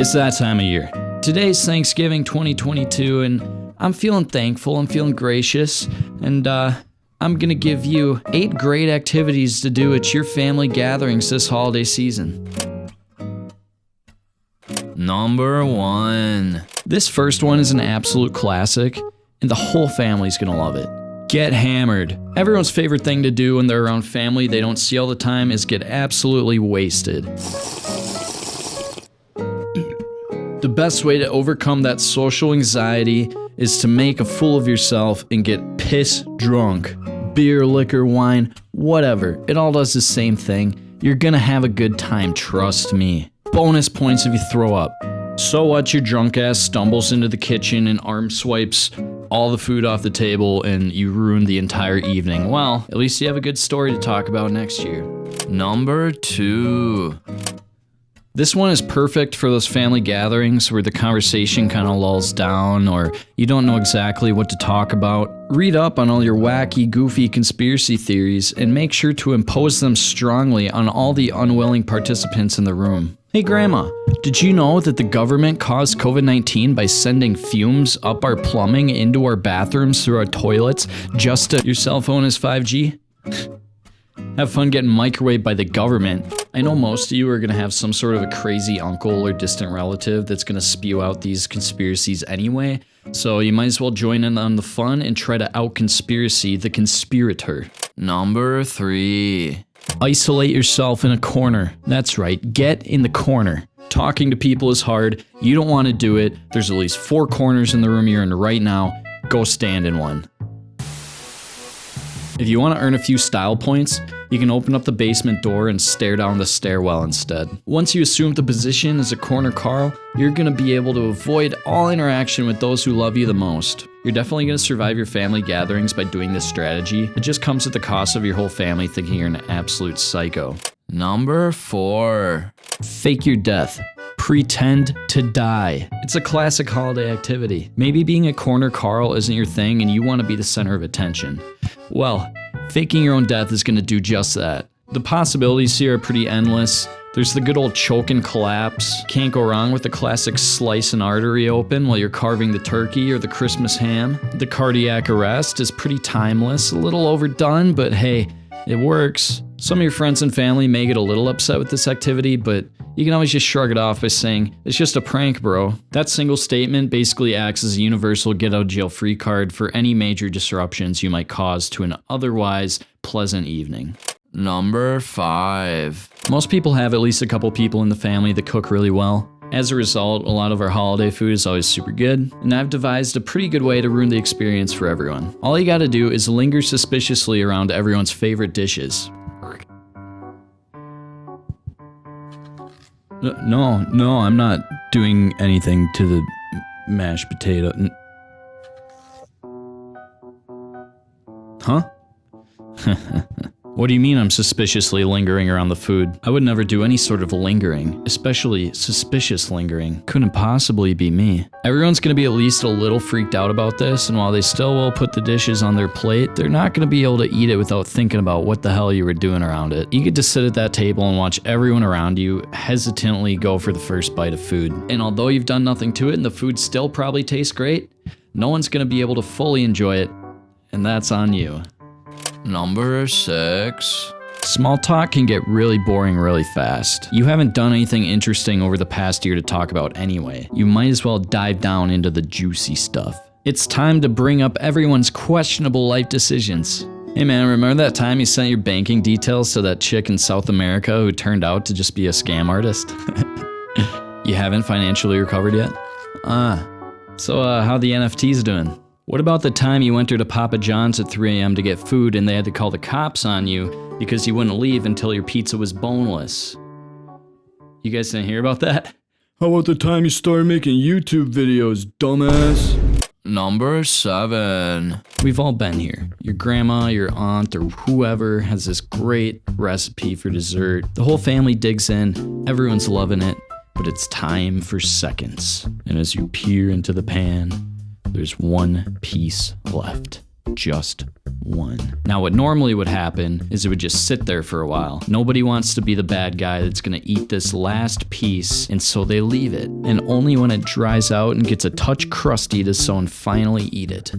It's that time of year. Today's Thanksgiving 2022, and I'm feeling thankful, I'm feeling gracious, and I'm gonna give you 8 great activities to do at your family gatherings this holiday season. Number 1. This first one is an absolute classic, and the whole family's gonna love it. Get hammered. Everyone's favorite thing to do when they're around family they don't see all the time is get absolutely wasted. The best way to overcome that social anxiety is to make a fool of yourself and get piss drunk. Beer, liquor, wine, whatever. It all does the same thing. You're gonna have a good time, trust me. Bonus points if you throw up. So what, your drunk ass stumbles into the kitchen and arm swipes all the food off the table and you ruin the entire evening. Well, at least you have a good story to talk about next year. Number 2. This one is perfect for those family gatherings where the conversation kind of lulls down or you don't know exactly what to talk about. Read up on all your wacky, goofy conspiracy theories and make sure to impose them strongly on all the unwilling participants in the room. Hey Grandma, did you know that the government caused COVID-19 by sending fumes up our plumbing into our bathrooms through our toilets just to your cell phone is 5G? Have fun getting microwaved by the government. I know most of you are going to have some sort of a crazy uncle or distant relative that's going to spew out these conspiracies anyway, so you might as well join in on the fun and try to out-conspiracy the conspirator. Number 3. Isolate yourself in a corner. That's right, get in the corner. Talking to people is hard. You don't want to do it. There's at least 4 corners in the room you're in right now. Go stand in one. If you want to earn a few style points, you can open up the basement door and stare down the stairwell instead. Once you assume the position as a corner Carl, you're going to be able to avoid all interaction with those who love you the most. You're definitely going to survive your family gatherings by doing this strategy. It just comes at the cost of your whole family thinking you're an absolute psycho. Number 4. Fake your death. Pretend to die. It's a classic holiday activity. Maybe being a corner Carl isn't your thing and you want to be the center of attention. Well, faking your own death is going to do just that. The possibilities here are pretty endless. There's the good old choke and collapse. Can't go wrong with the classic slice an artery open while you're carving the turkey or the Christmas ham. The cardiac arrest is pretty timeless, a little overdone, but hey, it works. Some of your friends and family may get a little upset with this activity, but you can always just shrug it off by saying, it's just a prank, bro. That single statement basically acts as a universal get-out-of-jail-free card for any major disruptions you might cause to an otherwise pleasant evening. Number 5. Most people have at least a couple people in the family that cook really well. As a result, a lot of our holiday food is always super good, and I've devised a pretty good way to ruin the experience for everyone. All you gotta do is linger suspiciously around everyone's favorite dishes. No, I'm not doing anything to the mashed potato. Huh? What do you mean I'm suspiciously lingering around the food? I would never do any sort of lingering, especially suspicious lingering. Couldn't possibly be me. Everyone's gonna be at least a little freaked out about this, and while they still will put the dishes on their plate, they're not gonna be able to eat it without thinking about what the hell you were doing around it. You get to sit at that table and watch everyone around you hesitantly go for the first bite of food. And although you've done nothing to it and the food still probably tastes great, no one's gonna be able to fully enjoy it, and that's on you. Number 6. Small talk can get really boring really fast. You haven't done anything interesting over the past year to talk about anyway. You might as well dive down into the juicy stuff. It's time to bring up everyone's questionable life decisions. Hey man, remember that time you sent your banking details to that chick in South America who turned out to just be a scam artist? You haven't financially recovered yet? So how the NFTs doing? What about the time you entered a Papa John's at 3 a.m. to get food and they had to call the cops on you because you wouldn't leave until your pizza was boneless? You guys didn't hear about that? How about the time you started making YouTube videos, dumbass? Number 7. We've all been here. Your grandma, your aunt, or whoever has this great recipe for dessert. The whole family digs in, everyone's loving it, but it's time for seconds. And as you peer into the pan, there's one piece left. just one. Now, what normally would happen is it would just sit there for a while. Nobody wants to be the bad guy that's gonna eat this last piece, and so they leave it. And only when it dries out and gets a touch crusty does someone finally eat it.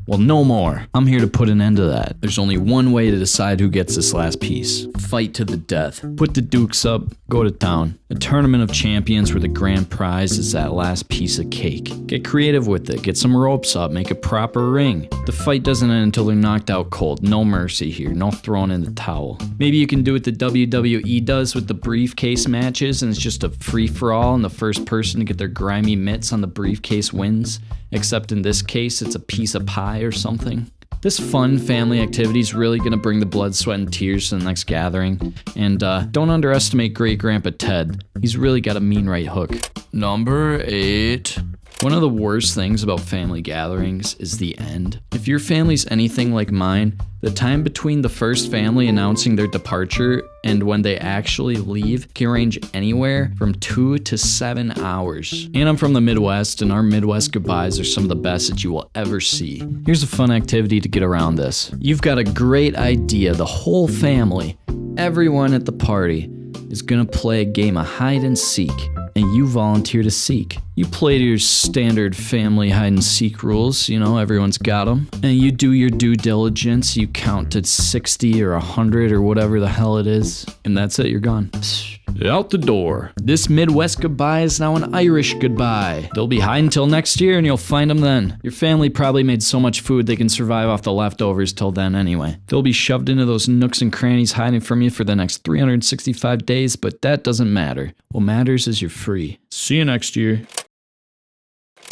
Well, no more. I'm here to put an end to that. There's only one way to decide who gets this last piece. Fight to the death. Put the dukes up, go to town. A tournament of champions where the grand prize is that last piece of cake. Get creative with it. Get some ropes up. Make a proper ring. The fight doesn't end until they're knocked out cold. No mercy here. No throwing in the towel. Maybe you can do what the WWE does with the briefcase matches, and it's just a free-for-all, and the first person to get their grimy mitts on the briefcase wins. Except in this case, it's a piece of pie or something. This fun family activity is really going to bring the blood, sweat, and tears to the next gathering. And don't underestimate Great Grandpa Ted. He's really got a mean right hook. Number 8. One of the worst things about family gatherings is the end. If your family's anything like mine, the time between the first family announcing their departure and when they actually leave can range anywhere from 2 to 7 hours. And I'm from the Midwest, and our Midwest goodbyes are some of the best that you will ever see. Here's a fun activity to get around this. You've got a great idea. The whole family, everyone at the party, is gonna play a game of hide and seek, and you volunteer to seek. You play to your standard family hide and seek rules, you know, everyone's got them. And you do your due diligence, you count to 60 or 100 or whatever the hell it is, and that's it, you're gone. Out the door. This Midwest goodbye is now an Irish goodbye. They'll be hiding till next year and you'll find them then. Your family probably made so much food they can survive off the leftovers till then anyway. They'll be shoved into those nooks and crannies hiding from you for the next 365 days, but that doesn't matter. What matters is you're free. See you next year.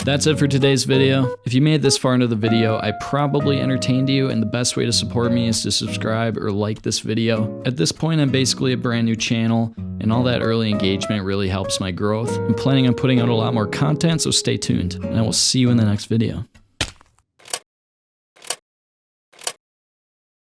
That's it for today's video. If you made this far into the video, I probably entertained you, and the best way to support me is to subscribe or like this video. At this point, I'm basically a brand new channel, and all that early engagement really helps my growth. I'm planning on putting out a lot more content, so stay tuned, and I will see you in the next video.